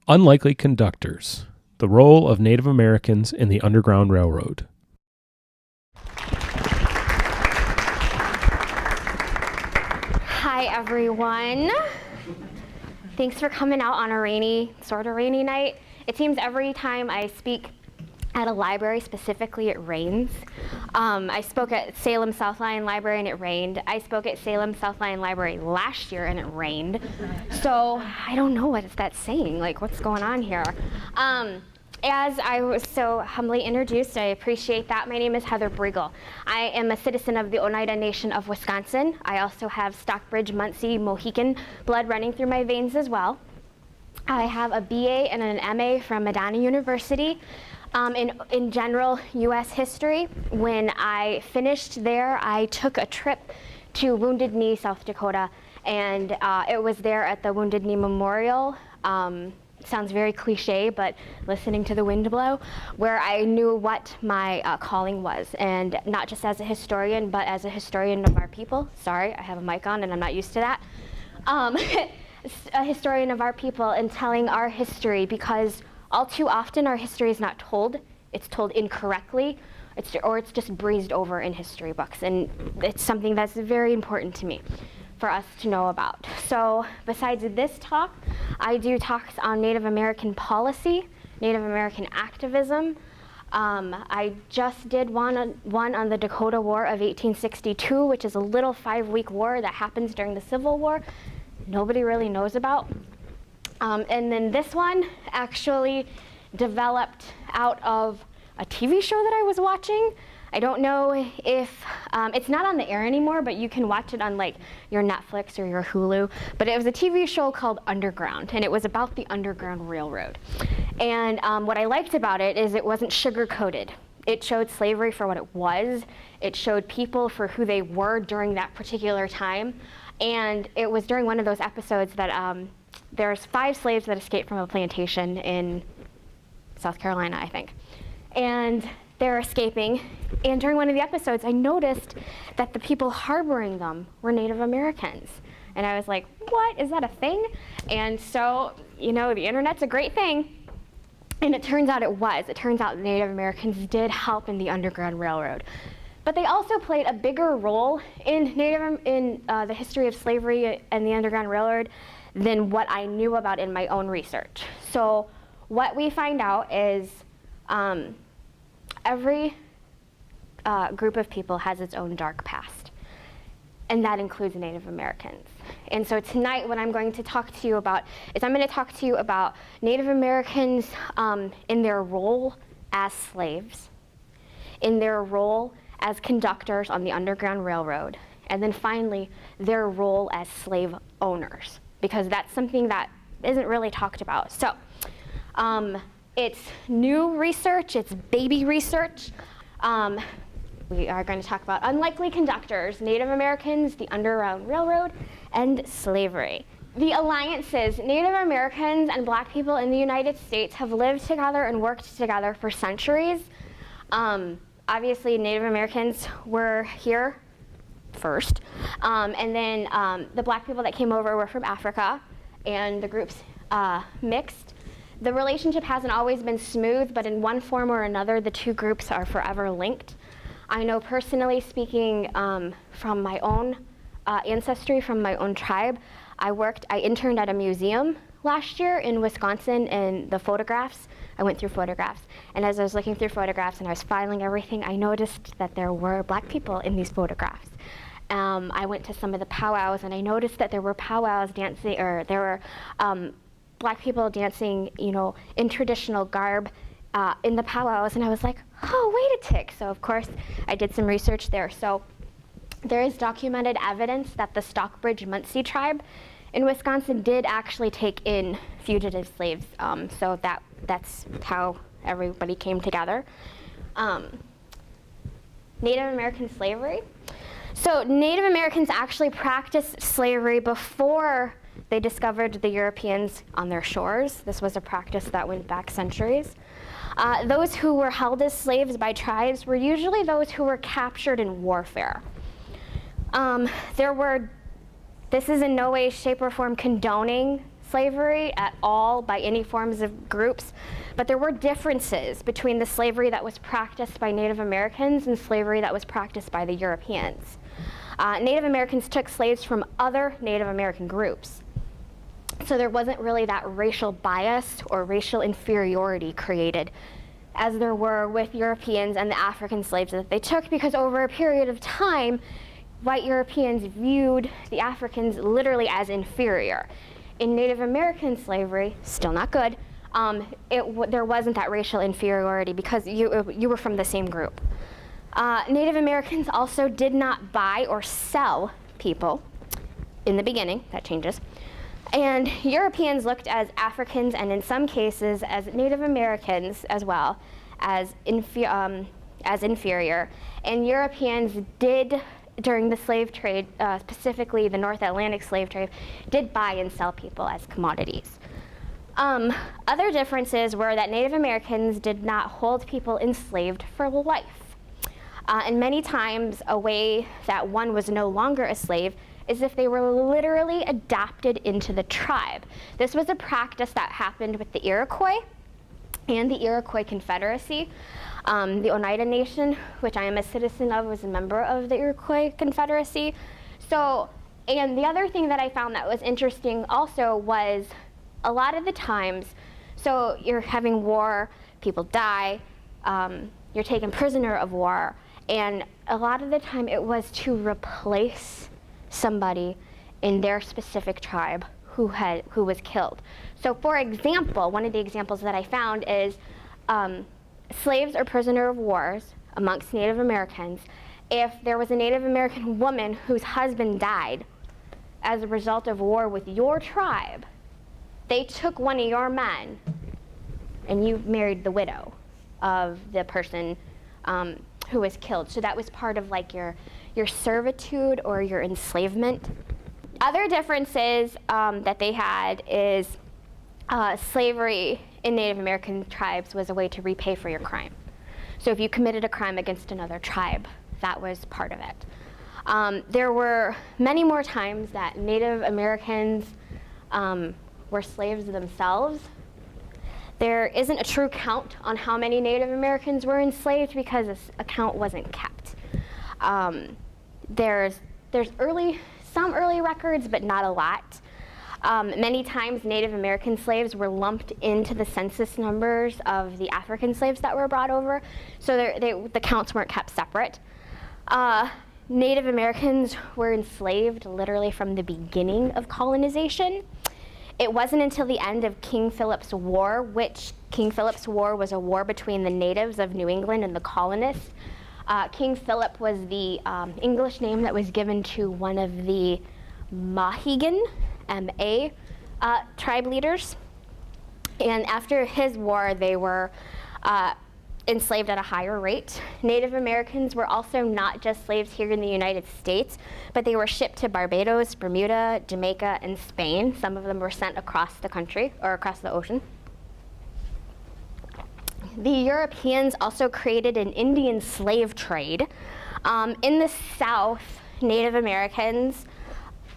Unlikely Conductors, the role of Native Americans in the Underground Railroad. Hi, everyone. Thanks for coming out on a rainy, sort of rainy night. It seems every time I speak at a library, specifically, it rains. I spoke at Salem South Lyon Library and it rained. I spoke at Salem South Lyon Library last year and it rained. So I don't know what that's saying, like what's going on here. As I was so humbly introduced, I appreciate that. My name is Heather Bruegl. I am a citizen of the Oneida Nation of Wisconsin. I also have Stockbridge, Muncie, Mohican blood running through my veins as well. I have a BA and an MA from Madonna University. In general U.S. history. When I finished there, I took a trip to Wounded Knee, South Dakota, and it was there at the Wounded Knee Memorial. Sounds very cliche, but listening to the wind blow, where I knew what my calling was, and not just as a historian, but as a historian of our people. Sorry, I have a mic on and I'm not used to that. A historian of our people and telling our history, because all too often our history is not told. It's told incorrectly, or it's just breezed over in history books, and it's something that's very important to me for us to know about. So besides this talk, I do talks on Native American policy, Native American activism. I just did one on the Dakota War of 1862, which is a little 5-week war that happens during the Civil War. Nobody really knows about. And then this one actually developed out of a TV show that I was watching. I don't know if, it's not on the air anymore, but you can watch it on like your Netflix or your Hulu. But it was a TV show called Underground, and it was about the Underground Railroad. And what I liked about it is it wasn't sugar-coated. It showed slavery for what it was. It showed people for who they were during that particular time. And it was during one of those episodes that there's 5 slaves that escaped from a plantation in South Carolina, I think. And they're escaping. And during one of the episodes, I noticed that the people harboring them were Native Americans. And I was like, what? Is that a thing? And so, you know, the internet's a great thing. And it turns out it was. It turns out Native Americans did help in the Underground Railroad. But they also played a bigger role in the history of slavery and the Underground Railroad than what I knew about in my own research. So what we find out is every group of people has its own dark past, and that includes Native Americans. And so tonight what I'm going to talk to you about is I'm going to talk to you about Native Americans in their role as slaves, in their role as conductors on the Underground Railroad, and then finally their role as slave owners, because that's something that isn't really talked about. So it's new research, it's baby research. We are going to talk about unlikely conductors, Native Americans, the Underground Railroad, and slavery. The alliances, Native Americans and Black people in the United States have lived together and worked together for centuries. Obviously, Native Americans were here first, and then the Black people that came over were from Africa, and the groups mixed. The relationship hasn't always been smooth, but in one form or another, the two groups are forever linked. I know personally speaking from my own ancestry, from my own tribe, I interned at a museum last year in Wisconsin, and the photographs, I went through photographs, and as I was looking through photographs and I was filing everything, I noticed that there were Black people in these photographs. I went to some of the powwows and I noticed that there were powwows dancing, or there were Black people dancing, you know, in traditional garb in the powwows, and I was like, oh, wait a tick. So of course I did some research there. So there is documented evidence that the Stockbridge Muncie tribe in Wisconsin did actually take in fugitive slaves. So that's how everybody came together. Native American slavery. So Native Americans actually practiced slavery before they discovered the Europeans on their shores. This was a practice that went back centuries. Those who were held as slaves by tribes were usually those who were captured in warfare. This is in no way, shape, or form condoning slavery at all by any forms of groups, but there were differences between the slavery that was practiced by Native Americans and slavery that was practiced by the Europeans. Native Americans took slaves from other Native American groups. So there wasn't really that racial bias or racial inferiority created as there were with Europeans and the African slaves that they took, because over a period of time, white Europeans viewed the Africans literally as inferior. In Native American slavery, still not good, there wasn't that racial inferiority because you were from the same group. Native Americans also did not buy or sell people in the beginning. That changes. And Europeans looked as Africans, and in some cases as Native Americans as well, as inferior. And Europeans did, during the slave trade, specifically the North Atlantic slave trade, did buy and sell people as commodities. Other differences were that Native Americans did not hold people enslaved for life. And many times a way that one was no longer a slave is if they were literally adopted into the tribe. This was a practice that happened with the Iroquois and the Iroquois Confederacy. The Oneida Nation, which I am a citizen of, was a member of the Iroquois Confederacy. And the other thing that I found that was interesting also was a lot of the times, so you're having war, people die, you're taken prisoner of war, and a lot of the time it was to replace somebody in their specific tribe who was killed. So for example, one of the examples that I found is slaves or prisoner of wars amongst Native Americans. If there was a Native American woman whose husband died as a result of war with your tribe, they took one of your men and you married the widow of the person who was killed. So that was part of like your servitude or your enslavement. Other differences that they had is slavery in Native American tribes was a way to repay for your crime. So if you committed a crime against another tribe, that was part of it. There were many more times that Native Americans were slaves themselves. There isn't a true count on how many Native Americans were enslaved because a count wasn't kept. There's some early records, but not a lot. Many times Native American slaves were lumped into the census numbers of the African slaves that were brought over, so the counts weren't kept separate. Native Americans were enslaved literally from the beginning of colonization. It wasn't until the end of King Philip's War, which King Philip's War was a war between the natives of New England and the colonists. King Philip was the English name that was given to one of the Mohegan, M-A, tribe leaders. And after his war, they were enslaved at a higher rate. Native Americans were also not just slaves here in the United States, but they were shipped to Barbados, Bermuda, Jamaica, and Spain. Some of them were sent across the country or across the ocean. The Europeans also created an Indian slave trade. In the South, Native Americans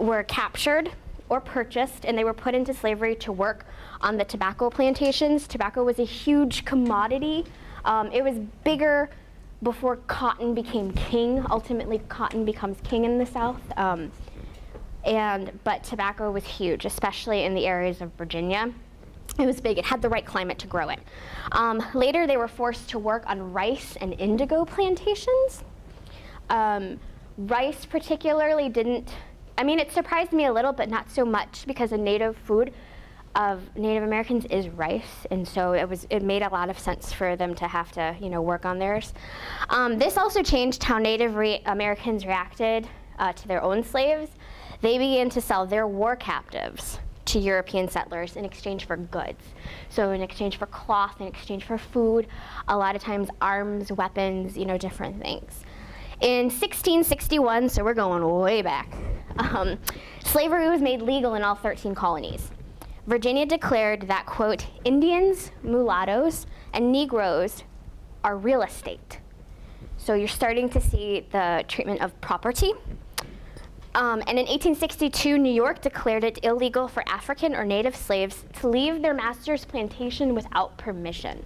were captured or purchased, and they were put into slavery to work on the tobacco plantations. Tobacco was a huge commodity. It was bigger before cotton became king. Ultimately, cotton becomes king in the South. But tobacco was huge, especially in the areas of Virginia. It was big. It had the right climate to grow it. Later, they were forced to work on rice and indigo plantations. Rice particularly it surprised me a little, but not so much, because a native food of Native Americans is rice, and so it made a lot of sense for them to have to work on theirs. This also changed how Native Americans reacted to their own slaves. They began to sell their war captives to European settlers in exchange for goods. So in exchange for cloth, in exchange for food, a lot of times arms, weapons, different things. In 1661, so we're going way back, slavery was made legal in all 13 colonies. Virginia declared that, quote, Indians, mulattoes, and Negroes are real estate. So you're starting to see the treatment of property. And in 1862, New York declared it illegal for African or Native slaves to leave their master's plantation without permission.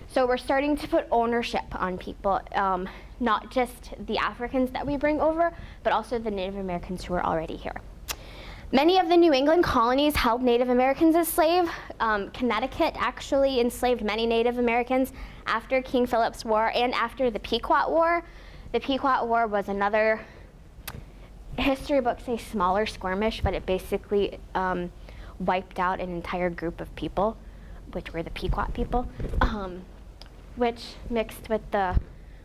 So we're starting to put ownership on people, not just the Africans that we bring over, but also the Native Americans who are already here. Many of the New England colonies held Native Americans as slaves. Connecticut actually enslaved many Native Americans after King Philip's War and after the Pequot War. The Pequot War was another, history books say smaller skirmish, but it basically wiped out an entire group of people, which were the Pequot people, which mixed with the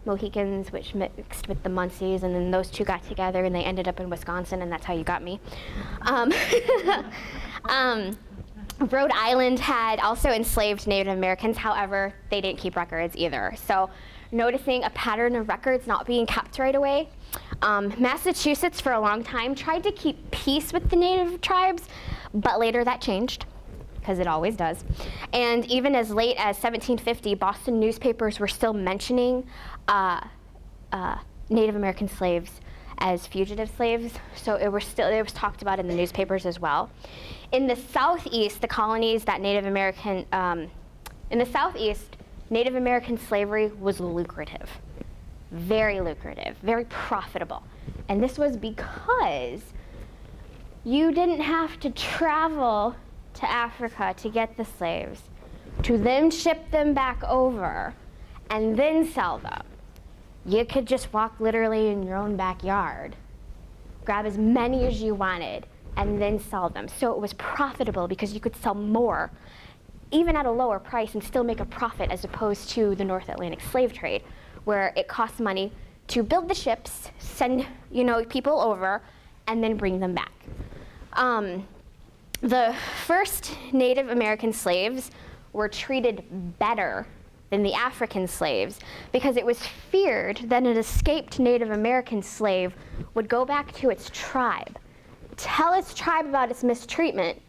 Mohicans, which mixed with the Muncies, and then those two got together and they ended up in Wisconsin, and that's how you got me. Rhode Island had also enslaved Native Americans, however, they didn't keep records either. So noticing a pattern of records not being kept right away. Massachusetts for a long time tried to keep peace with the Native tribes, but later that changed, because it always does. And even as late as 1750, Boston newspapers were still mentioning Native American slaves as fugitive slaves, so it was talked about in the newspapers as well. In the Southeast, the colonies that Native American slavery was lucrative, very profitable. And this was because you didn't have to travel to Africa to get the slaves, to then ship them back over and then sell them. You could just walk literally in your own backyard, grab as many as you wanted, and then sell them. So it was profitable because you could sell more, even at a lower price, and still make a profit, as opposed to the North Atlantic slave trade, where it costs money to build the ships, send people over, and then bring them back. The first Native American slaves were treated better than the African slaves because it was feared that an escaped Native American slave would go back to its tribe, tell its tribe about its mistreatment,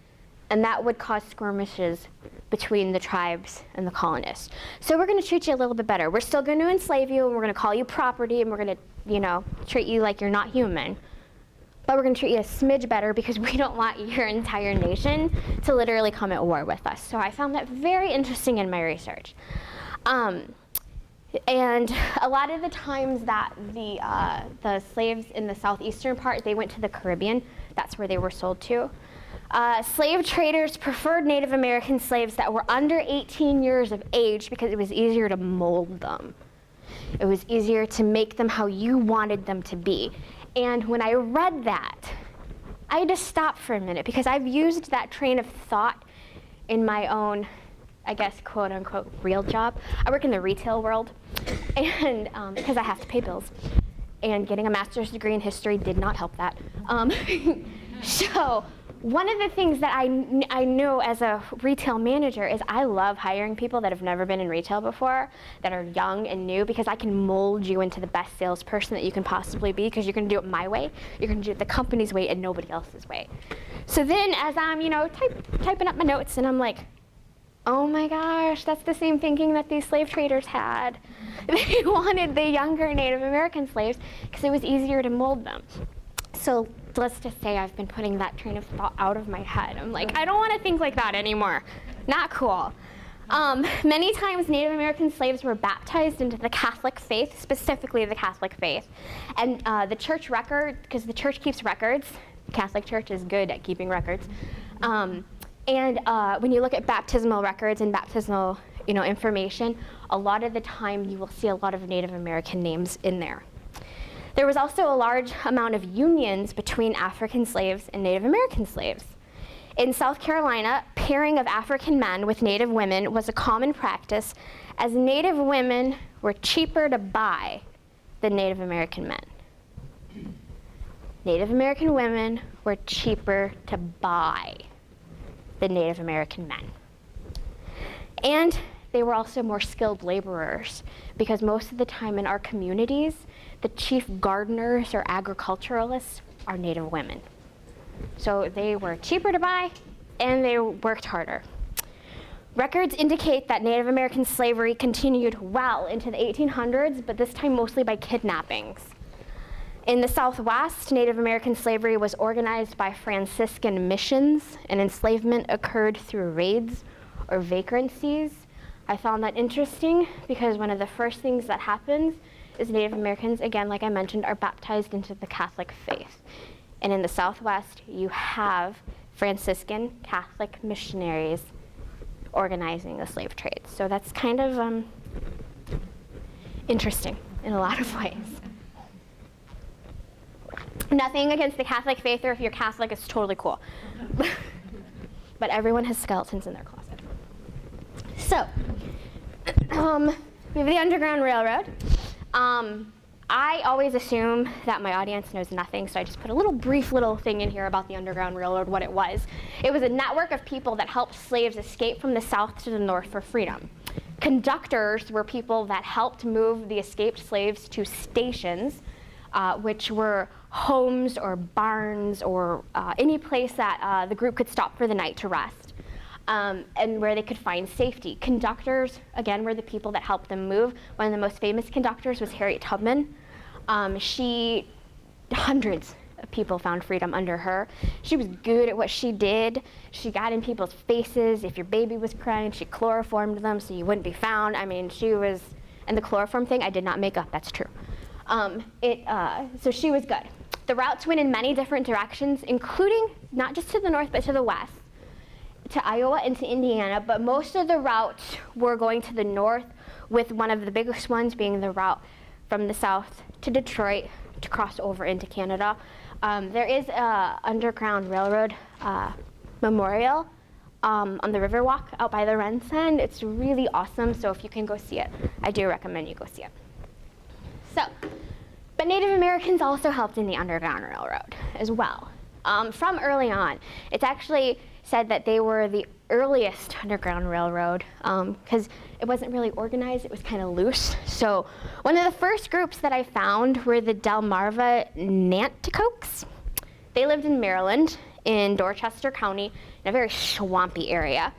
and that would cause skirmishes between the tribes and the colonists. So we're going to treat you a little bit better. We're still going to enslave you, and we're going to call you property, and we're going to, treat you like you're not human. But we're going to treat you a smidge better because we don't want your entire nation to literally come at war with us. So I found that very interesting in my research. And a lot of the times that the slaves in the southeastern part, they went to the Caribbean. That's where they were sold to. Slave traders preferred Native American slaves that were under 18 years of age because it was easier to mold them. It was easier to make them how you wanted them to be. And when I read that, I had to stop for a minute because I've used that train of thought in my own, I guess, quote unquote, real job. I work in the retail world, and because I have to pay bills. And getting a master's degree in history did not help that. So one of the things that I know as a retail manager is I love hiring people that have never been in retail before, that are young and new, because I can mold you into the best salesperson that you can possibly be, because you're going to do it my way, you're going to do it the company's way and nobody else's way. So then as I'm, typing up my notes, and I'm like, oh my gosh, that's the same thinking that these slave traders had. They wanted the younger Native American slaves because it was easier to mold them. So let's just say I've been putting that train of thought out of my head. I'm like, I don't want to think like that anymore. Not cool. Many times Native American slaves were baptized into the Catholic faith, specifically the Catholic faith. And the church record, because the church keeps records, the Catholic Church is good at keeping records. And when you look at baptismal records and baptismal information, a lot of the time you will see a lot of Native American names in there. There was also a large amount of unions between African slaves and Native American slaves. In South Carolina, pairing of African men with Native women was a common practice, as Native women were cheaper to buy than Native American men. Native American women were cheaper to buy than Native American men. And they were also more skilled laborers, because most of the time in our communities, the chief gardeners or agriculturalists are Native women. So they were cheaper to buy, and they worked harder. Records indicate that Native American slavery continued well into the 1800s, but this time mostly by kidnappings. In the Southwest, Native American slavery was organized by Franciscan missions, and enslavement occurred through raids or vagrancies. I found that interesting because one of the first things that happens is Native Americans, again, like I mentioned, are baptized into the Catholic faith. And in the Southwest, you have Franciscan Catholic missionaries organizing the slave trade. So that's kind of interesting in a lot of ways. Nothing against the Catholic faith, or if you're Catholic, it's totally cool. But everyone has skeletons in their closet. So, we have the Underground Railroad. I always assume that my audience knows nothing, so I just put a brief little thing in here about the Underground Railroad, what it was. It was a network of people that helped slaves escape from the South to the North for freedom. Conductors were people that helped move the escaped slaves to stations, which were homes or barns or any place that the group could stop for the night to rest, and where they could find safety. Conductors, again, were the people that helped them move. One of the most famous conductors was Harriet Tubman. Hundreds of people found freedom under her. She was good at what she did. She got in people's faces. If your baby was crying, she chloroformed them so you wouldn't be found. I mean, she was, and the chloroform thing, I did not make up, that's true. So she was good. The routes went in many different directions, including not just to the north, but to the west, to Iowa and to Indiana, but most of the routes were going to the north, with one of the biggest ones being the route from the south to Detroit to cross over into Canada. There is a Underground Railroad memorial on the Riverwalk out by the Rensen. It's really awesome, so if you can go see it, I do recommend you go see it. So, but Native Americans also helped in the Underground Railroad as well. From early on, it's actually said that they were the earliest Underground Railroad because it wasn't really organized, it was kind of loose. So one of the first groups that I found were the Delmarva Nanticokes. They lived in Maryland, in Dorchester County, in a very swampy area.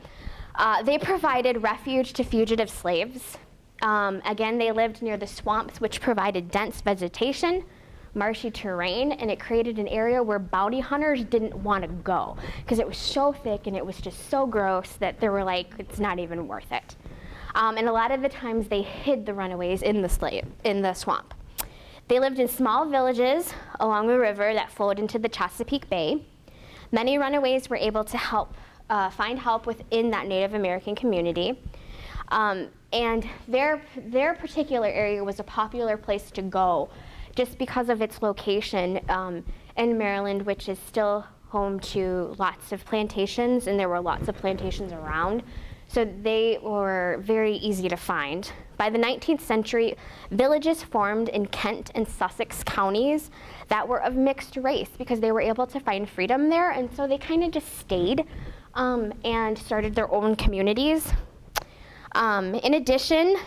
They provided refuge to fugitive slaves. Again, they lived near the swamps, which provided dense vegetation, marshy terrain, and it created an area where bounty hunters didn't want to go because it was so thick and it was just so gross that they were like, it's not even worth it. And a lot of the times they hid the runaways in the swamp. They lived in small villages along the river that flowed into the Chesapeake Bay. Many runaways were able to find help within that Native American community. And their particular area was a popular place to go just because of its location in Maryland, which is still home to lots of plantations, and there were lots of plantations around. So they were very easy to find. By the 19th century, villages formed in Kent and Sussex counties that were of mixed race because they were able to find freedom there, and so they kind of just stayed and started their own communities. In addition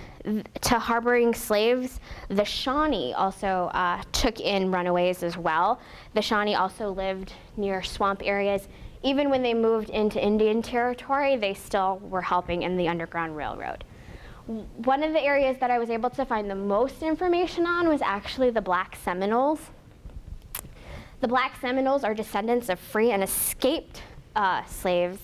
to harboring slaves, the Shawnee also took in runaways as well. The Shawnee also lived near swamp areas. Even when they moved into Indian Territory, they still were helping in the Underground Railroad. One of the areas that I was able to find the most information on was actually the Black Seminoles. The Black Seminoles are descendants of free and escaped slaves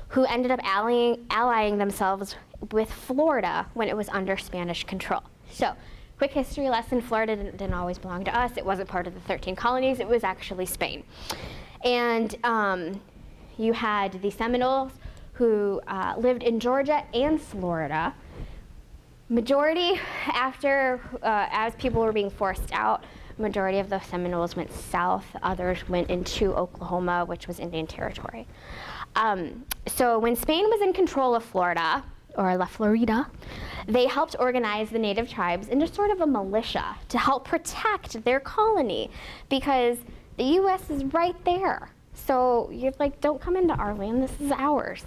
who ended up allying themselves with Florida when it was under Spanish control. So, quick history lesson, Florida didn't always belong to us. It wasn't part of the 13 colonies, it was actually Spain. And you had the Seminoles who lived in Georgia and Florida. Majority, as people were being forced out, majority of the Seminoles went south, others went into Oklahoma, which was Indian Territory. So when Spain was in control of Florida, or La Florida, they helped organize the native tribes into sort of a militia to help protect their colony because the US is right there. So you're like, don't come into our land, this is ours.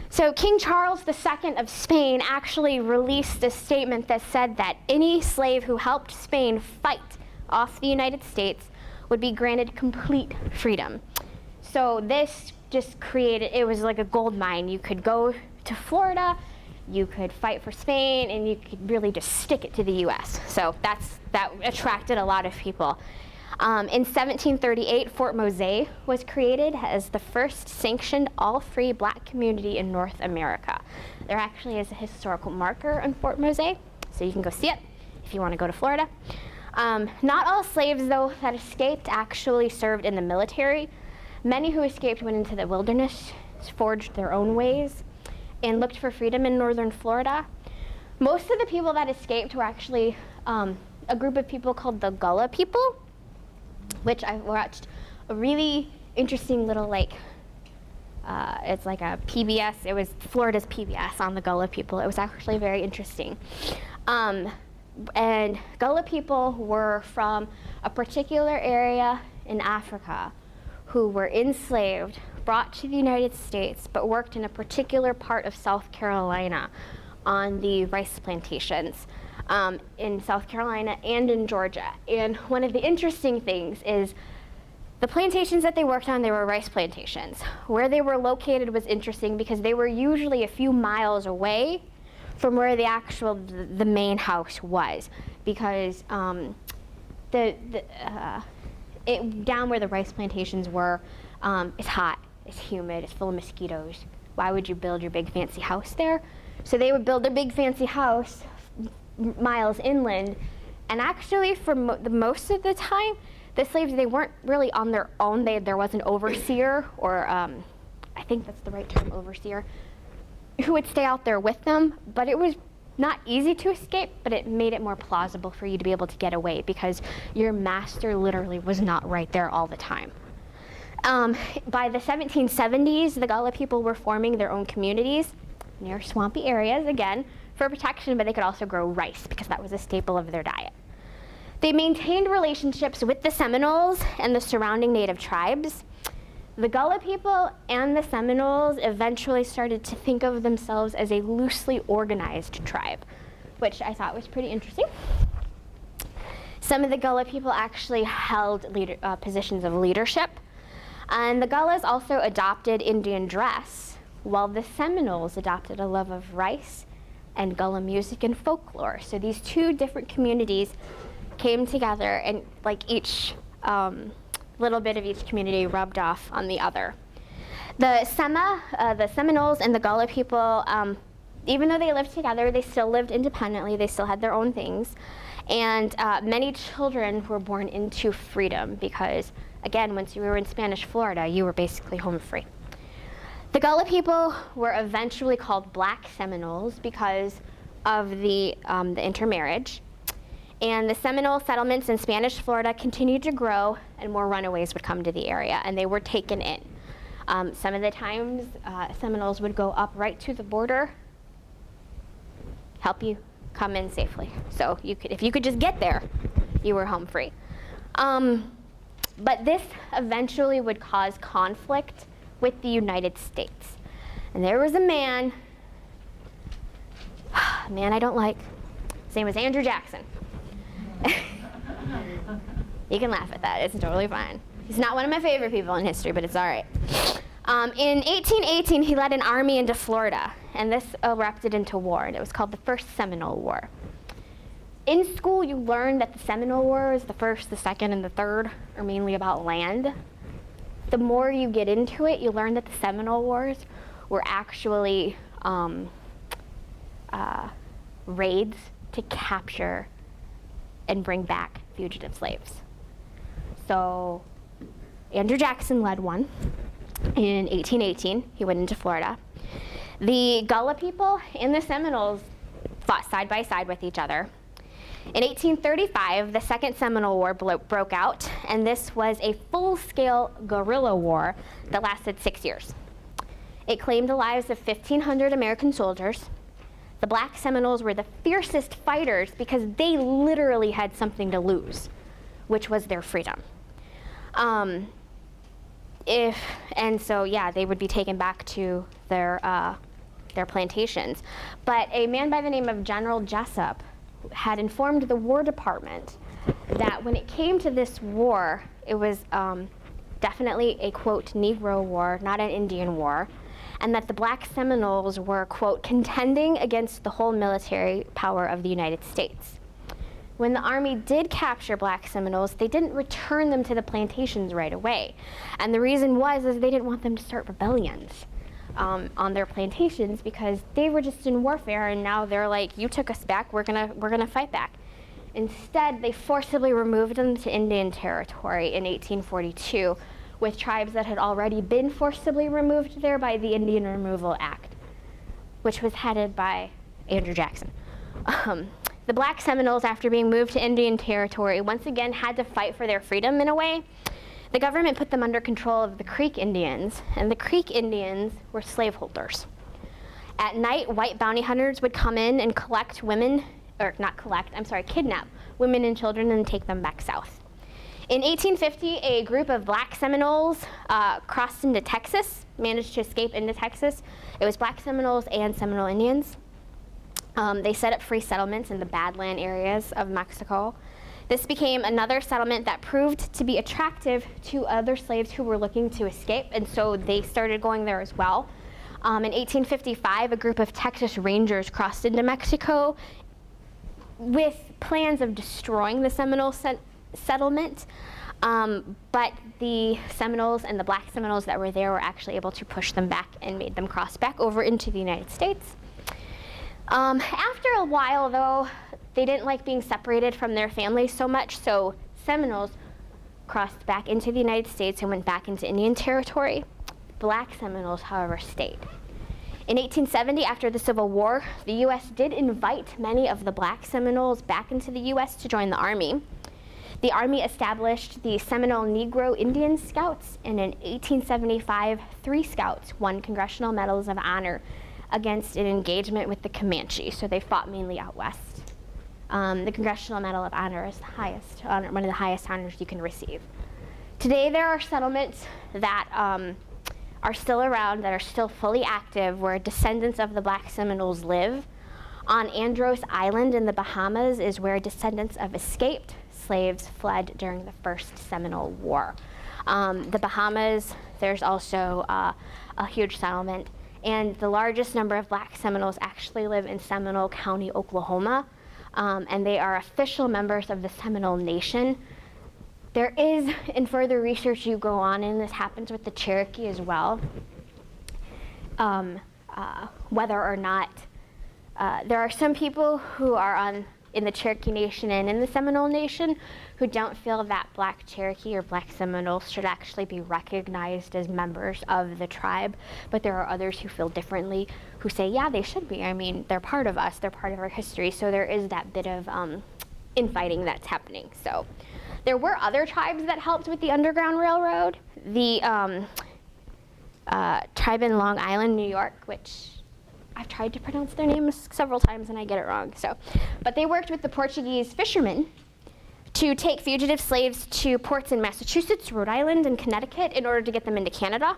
So King Charles II of Spain actually released a statement that said that any slave who helped Spain fight off the United States would be granted complete freedom. So this just created, it was like a gold mine. You could go to Florida, you could fight for Spain, and you could really just stick it to the US. So that attracted a lot of people. In 1738, Fort Mose was created as the first sanctioned all-free black community in North America. There actually is a historical marker on Fort Mose, so you can go see it if you want to go to Florida. Not all slaves, though, that escaped actually served in the military. Many who escaped went into the wilderness, forged their own ways, and looked for freedom in northern Florida. Most of the people that escaped were actually a group of people called the Gullah people, which I watched a really interesting little, it's like a PBS. It was Florida's PBS on the Gullah people. It was actually very interesting. And Gullah people were from a particular area in Africa who were enslaved, brought to the United States, but worked in a particular part of South Carolina on the rice plantations in South Carolina and in Georgia. And one of the interesting things is the plantations that they worked on, they were rice plantations. Where they were located was interesting because they were usually a few miles away from where the main house was, because down where the rice plantations were, it's hot, it's humid, it's full of mosquitoes. Why would you build your big fancy house there? So they would build their big fancy house miles inland, and actually for most of the time, the slaves, they weren't really on their own. There was an overseer, or I think that's the right term, overseer, who would stay out there with them, but it was not easy to escape, but it made it more plausible for you to be able to get away because your master literally was not right there all the time. By the 1770s, the Gullah people were forming their own communities near swampy areas, again, for protection, but they could also grow rice because that was a staple of their diet. They maintained relationships with the Seminoles and the surrounding native tribes. The Gullah people and the Seminoles eventually started to think of themselves as a loosely organized tribe, which I thought was pretty interesting. Some of the Gullah people actually held positions of leadership, and the Gullahs also adopted Indian dress, while the Seminoles adopted a love of rice and Gullah music and folklore. So these two different communities came together, and each little bit of each community rubbed off on the other. The Seminoles and the Gullah people, even though they lived together, they still lived independently. They still had their own things. And many children were born into freedom because, again, once you were in Spanish Florida, you were basically home free. The Gullah people were eventually called Black Seminoles because of the intermarriage. And the Seminole settlements in Spanish Florida continued to grow, and more runaways would come to the area, and they were taken in. Some of the times, Seminoles would go up right to the border, help you come in safely. So if you could just get there, you were home free. But this eventually would cause conflict with the United States. And there was a man I don't like. His name was Andrew Jackson. You can laugh at that, it's totally fine. He's not one of my favorite people in history, but it's all right. In 1818, he led an army into Florida, and this erupted into war, and it was called the First Seminole War. In school, you learned that the Seminole Wars, the first, the second, and the third, are mainly about land. The more you get into it, you learn that the Seminole Wars were actually raids to capture and bring back fugitive slaves. So Andrew Jackson led one in 1818. He went into Florida. The Gullah people and the Seminoles fought side by side with each other. In 1835, the Second Seminole War broke out, and this was a full-scale guerrilla war that lasted 6 years. It claimed the lives of 1,500 American soldiers. The Black Seminoles were the fiercest fighters because they literally had something to lose, which was their freedom. They would be taken back to their plantations. But a man by the name of General Jessup had informed the War Department that when it came to this war, it was definitely a, quote, Negro war, not an Indian war, and that the Black Seminoles were, quote, contending against the whole military power of the United States. When the Army did capture Black Seminoles, they didn't return them to the plantations right away. And the reason was is they didn't want them to start rebellions on their plantations, because they were just in warfare, and now they're like, you took us back, we're gonna fight back. Instead, they forcibly removed them to Indian Territory in 1842, with tribes that had already been forcibly removed there by the Indian Removal Act, which was headed by Andrew Jackson. The Black Seminoles, after being moved to Indian Territory, once again had to fight for their freedom in a way. The government put them under control of the Creek Indians, and the Creek Indians were slaveholders. At night, white bounty hunters would come in and kidnap women and children and take them back south. In 1850, a group of Black Seminoles crossed into Texas, managed to escape into Texas. It was Black Seminoles and Seminole Indians. They set up free settlements in the Badland areas of Mexico. This became another settlement that proved to be attractive to other slaves who were looking to escape, and so they started going there as well. In 1855, a group of Texas Rangers crossed into Mexico with plans of destroying the Seminole settlement, but the Seminoles and the Black Seminoles that were there were actually able to push them back and made them cross back over into the United States. After a while, though, they didn't like being separated from their families so much, so Seminoles crossed back into the United States and went back into Indian Territory. Black Seminoles, however, stayed. In 1870, after the Civil War, the U.S. did invite many of the Black Seminoles back into the U.S. to join the Army. The Army established the Seminole Negro Indian Scouts, and in 1875, 3 scouts won Congressional Medals of Honor against an engagement with the Comanche, so they fought mainly out west. The Congressional Medal of Honor is the highest honor, one of the highest honors you can receive. Today there are settlements that are still around, that are still fully active, where descendants of the Black Seminoles live. On Andros Island in the Bahamas is where descendants of escaped slaves fled during the First Seminole War. The Bahamas, there's also a huge settlement, and the largest number of Black Seminoles actually live in Seminole County, Oklahoma, and they are official members of the Seminole Nation. There is, in further research you go on, and this happens with the Cherokee as well, whether or not there are some people who are in the Cherokee Nation and in the Seminole Nation who don't feel that Black Cherokee or Black Seminoles should actually be recognized as members of the tribe, but there are others who feel differently, who say, yeah, they should be. I mean, they're part of us, they're part of our history, so there is that bit of infighting that's happening. So there were other tribes that helped with the Underground Railroad. The tribe in Long Island, New York, which I've tried to pronounce their names several times and I get it wrong. But they worked with the Portuguese fishermen to take fugitive slaves to ports in Massachusetts, Rhode Island, and Connecticut in order to get them into Canada.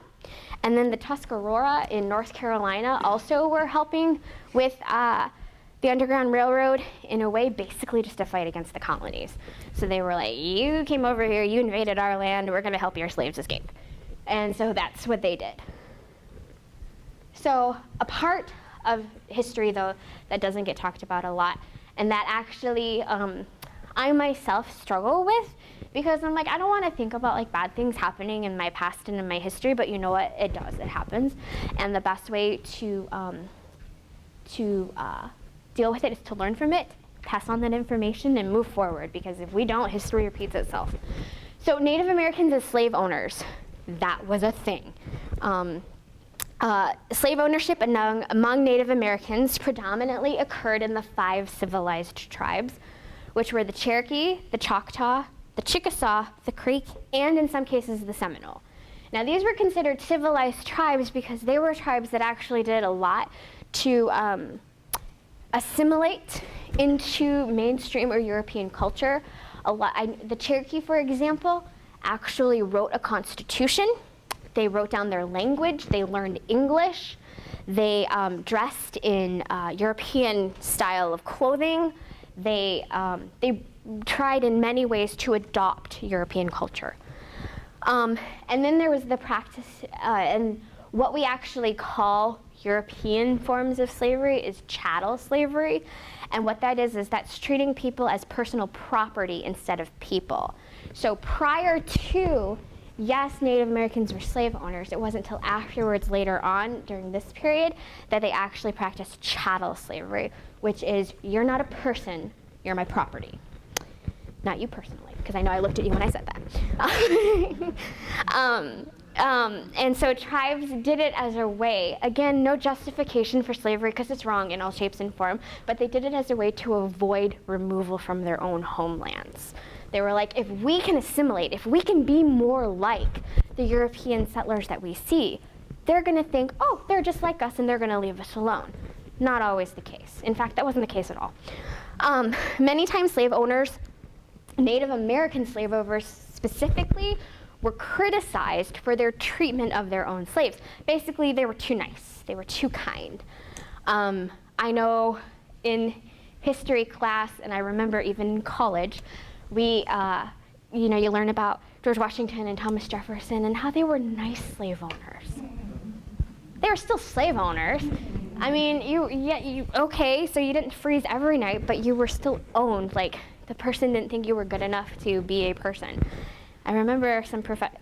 And then the Tuscarora in North Carolina also were helping with the Underground Railroad, in a way, basically just to fight against the colonies. So they were like, you came over here, you invaded our land, we're gonna help your slaves escape. And so that's what they did. So a part of history, though, that doesn't get talked about a lot, and that actually I myself struggle with, because I'm like, I don't want to think about like bad things happening in my past and in my history, but you know what, it does, it happens. And the best way to deal with it is to learn from it, pass on that information, and move forward, because if we don't, history repeats itself. So Native Americans as slave owners, that was a thing. Slave ownership among Native Americans predominantly occurred in the 5 civilized tribes, which were the Cherokee, the Choctaw, the Chickasaw, the Creek, and in some cases the Seminole. Now these were considered civilized tribes because they were tribes that actually did a lot to assimilate into mainstream or European culture. The Cherokee, for example, actually wrote a constitution. They wrote down their language, they learned English, they dressed in European style of clothing. They tried in many ways to adopt European culture. And then there was the practice and what we actually call European forms of slavery is chattel slavery. And what that is that's treating people as personal property instead of people. So prior to, yes, Native Americans were slave owners. It wasn't until afterwards, later on, during this period, that they actually practiced chattel slavery, which is, you're not a person, you're my property. Not you personally, because I know I looked at you when I said that. And so tribes did it as a way, again, no justification for slavery because it's wrong in all shapes and form, but they did it as a way to avoid removal from their own homelands. They were like, if we can assimilate, if we can be more like the European settlers that we see, they're going to think, oh, they're just like us and they're going to leave us alone. Not always the case. In fact, that wasn't the case at all. Many times slave owners, Native American slave owners specifically, were criticized for their treatment of their own slaves. Basically, they were too nice. They were too kind. I know in history class, and I remember even in college, we, you learn about George Washington and Thomas Jefferson and how they were nice slave owners. They were still slave owners. I mean, okay, so you didn't freeze every night, but you were still owned. Like, the person didn't think you were good enough to be a person. I remember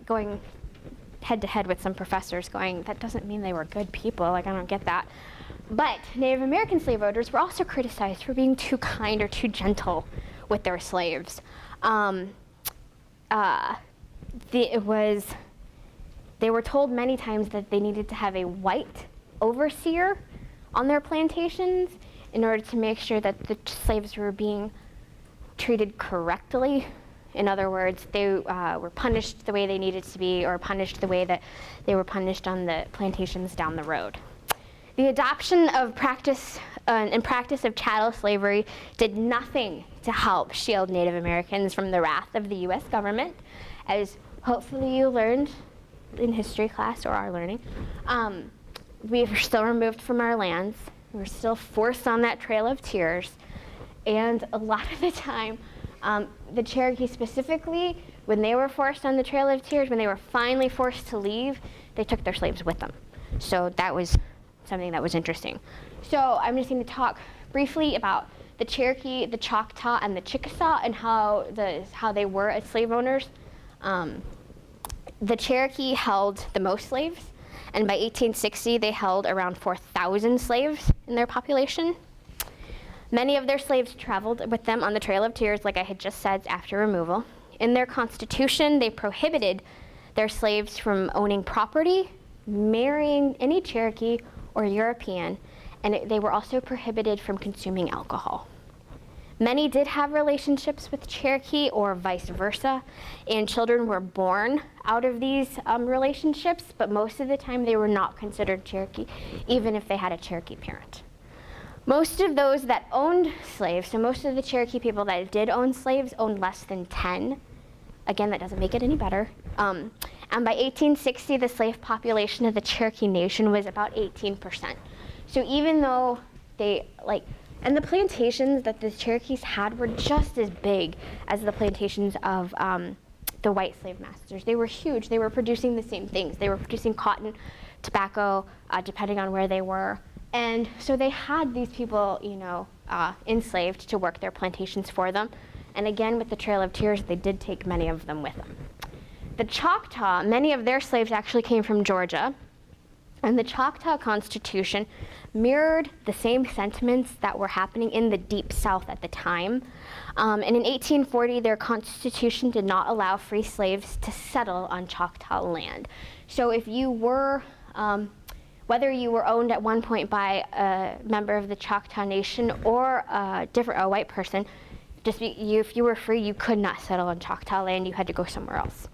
going head-to-head with some professors going, that doesn't mean they were good people, like I don't get that. But Native American slave owners were also criticized for being too kind or too gentle with their slaves. They were told many times that they needed to have a white overseer on their plantations in order to make sure that the slaves were being treated correctly. In other words, they were punished the way they needed to be, or punished the way that they were punished on the plantations down the road. The adoption of practice of chattel slavery did nothing to help shield Native Americans from the wrath of the U.S. government, as hopefully you learned in history class or are learning. We were still removed from our lands. We were still forced on that trail of tears, and a lot of the time, the Cherokee specifically, when they were forced on the Trail of Tears, when they were finally forced to leave, they took their slaves with them. So that was something that was interesting. So I'm just going to talk briefly about the Cherokee, the Choctaw, and the Chickasaw, and how they were as slave owners. The Cherokee held the most slaves, and by 1860 they held around 4,000 slaves in their population. Many of their slaves traveled with them on the Trail of Tears, like I had just said, after removal. In their constitution, they prohibited their slaves from owning property, marrying any Cherokee or European, and they were also prohibited from consuming alcohol. Many did have relationships with Cherokee or vice versa, and children were born out of these relationships, but most of the time they were not considered Cherokee, even if they had a Cherokee parent. Most of those that owned slaves, so most of the Cherokee people that did own slaves owned less than 10. Again, that doesn't make it any better. And by 1860, the slave population of the Cherokee Nation was about 18%. So even though and the plantations that the Cherokees had were just as big as the plantations of the white slave masters. They were huge. They were producing the same things. They were producing cotton, tobacco, depending on where they were. And so they had these people, enslaved to work their plantations for them. And again, with the Trail of Tears, they did take many of them with them. The Choctaw, many of their slaves actually came from Georgia. And the Choctaw Constitution mirrored the same sentiments that were happening in the Deep South at the time. And in 1840, their constitution did not allow free slaves to settle on Choctaw land. So if you were whether you were owned at one point by a member of the Choctaw Nation or a white person, if you were free, you could not settle on Choctaw land. You had to go somewhere else.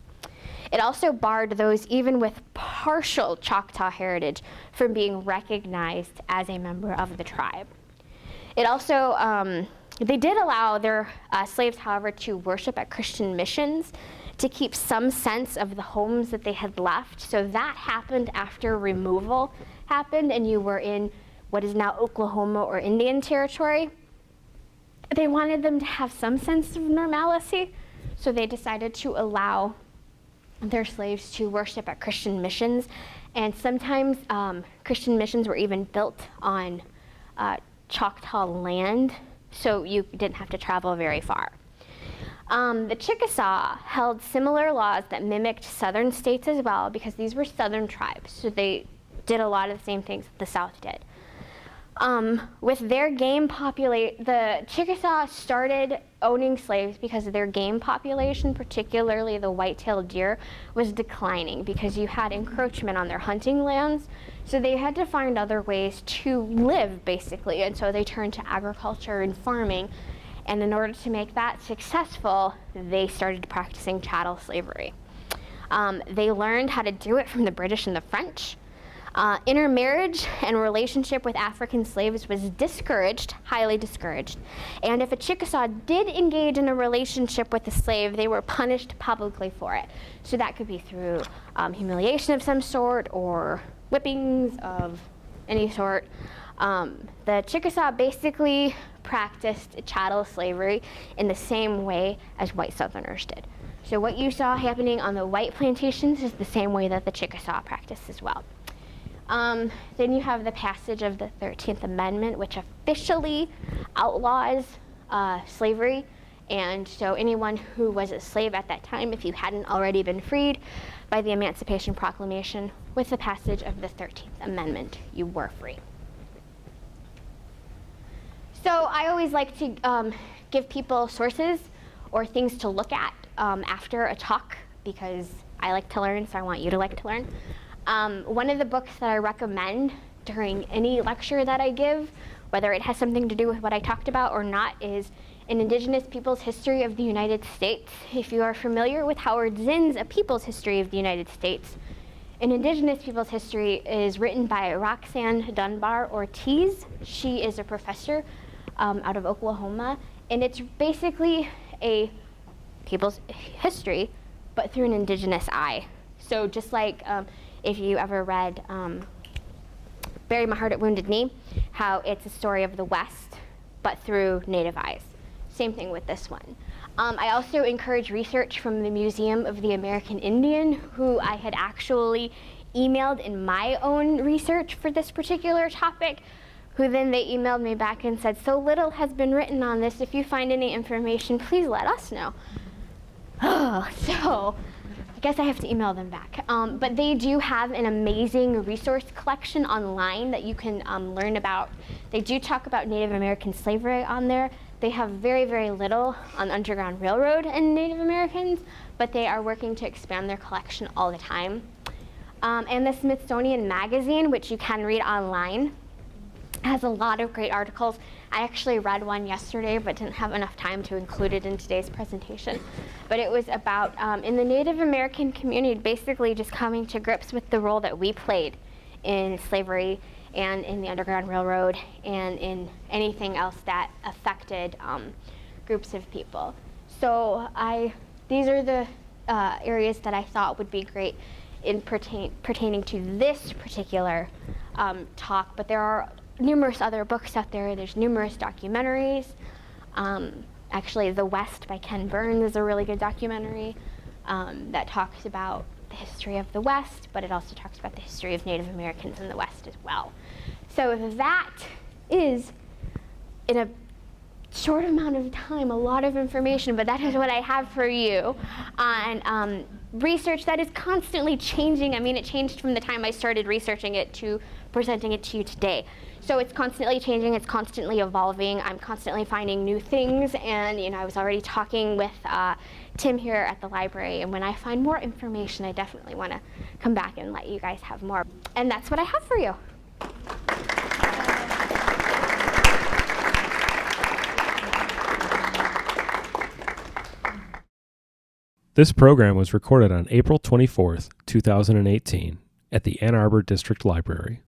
It also barred those even with partial Choctaw heritage from being recognized as a member of the tribe. It also, they did allow their slaves, however, to worship at Christian missions to keep some sense of the homes that they had left. So that happened after removal happened and you were in what is now Oklahoma or Indian Territory. They wanted them to have some sense of normalcy, so they decided to allow their slaves to worship at Christian missions And sometimes Christian missions were even built on Choctaw land, so you didn't have to travel very far. The Chickasaw held similar laws that mimicked southern states as well, because these were southern tribes, so they did a lot of the same things that the South did. With their game population, the Chickasaw started owning slaves because their game population, particularly the white-tailed deer, was declining because you had encroachment on their hunting lands. So they had to find other ways to live, basically, and so they turned to agriculture and farming. And in order to make that successful, they started practicing chattel slavery. They learned how to do it from the British and the French. Intermarriage and relationship with African slaves was discouraged, highly discouraged. And if a Chickasaw did engage in a relationship with a slave, they were punished publicly for it. So that could be through humiliation of some sort or whippings of any sort. The Chickasaw basically practiced chattel slavery in the same way as white Southerners did. So what you saw happening on the white plantations is the same way that the Chickasaw practiced as well. Then you have the passage of the 13th Amendment, which officially outlaws slavery. And so anyone who was a slave at that time, if you hadn't already been freed by the Emancipation Proclamation, with the passage of the 13th Amendment, you were free. So I always like to give people sources or things to look at after a talk, because I like to learn, so I want you to like to learn. One of the books that I recommend during any lecture that I give, whether it has something to do with what I talked about or not, is An Indigenous People's History of the United States. If you are familiar with Howard Zinn's A People's History of the United States, An Indigenous People's History is written by Roxanne Dunbar Ortiz. She is a professor out of Oklahoma, and it's basically a people's history, but through an indigenous eye. So just like if you ever read Bury My Heart at Wounded Knee, how it's a story of the West, but through Native eyes. Same thing with this one. I also encourage research from the Museum of the American Indian, who I had actually emailed in my own research for this particular topic, who then they emailed me back and said, so little has been written on this. If you find any information, please let us know. Oh, so I guess I have to email them back. But they do have an amazing resource collection online that you can learn about. They do talk about Native American slavery on there. They have very, very little on Underground Railroad and Native Americans, but they are working to expand their collection all the time. And the Smithsonian Magazine, which you can read online, has a lot of great articles. I actually read one yesterday, but didn't have enough time to include it in today's presentation. But it was about, in the Native American community, basically just coming to grips with the role that we played in slavery and in the Underground Railroad and in anything else that affected groups of people. So these are the areas that I thought would be great in pertaining to this particular talk, but there are numerous other books out there. There's numerous documentaries. Actually, The West by Ken Burns is a really good documentary that talks about the history of the West, but it also talks about the history of Native Americans in the West as well. So that is, in a short amount of time, a lot of information, but that is what I have for you on research that is constantly changing. I mean, it changed from the time I started researching it to presenting it to you today. So it's constantly changing, it's constantly evolving. I'm constantly finding new things, and I was already talking with Tim here at the library, and when I find more information, I definitely want to come back and let you guys have more. And that's what I have for you. This program was recorded on April 24th, 2018 at the Ann Arbor District Library.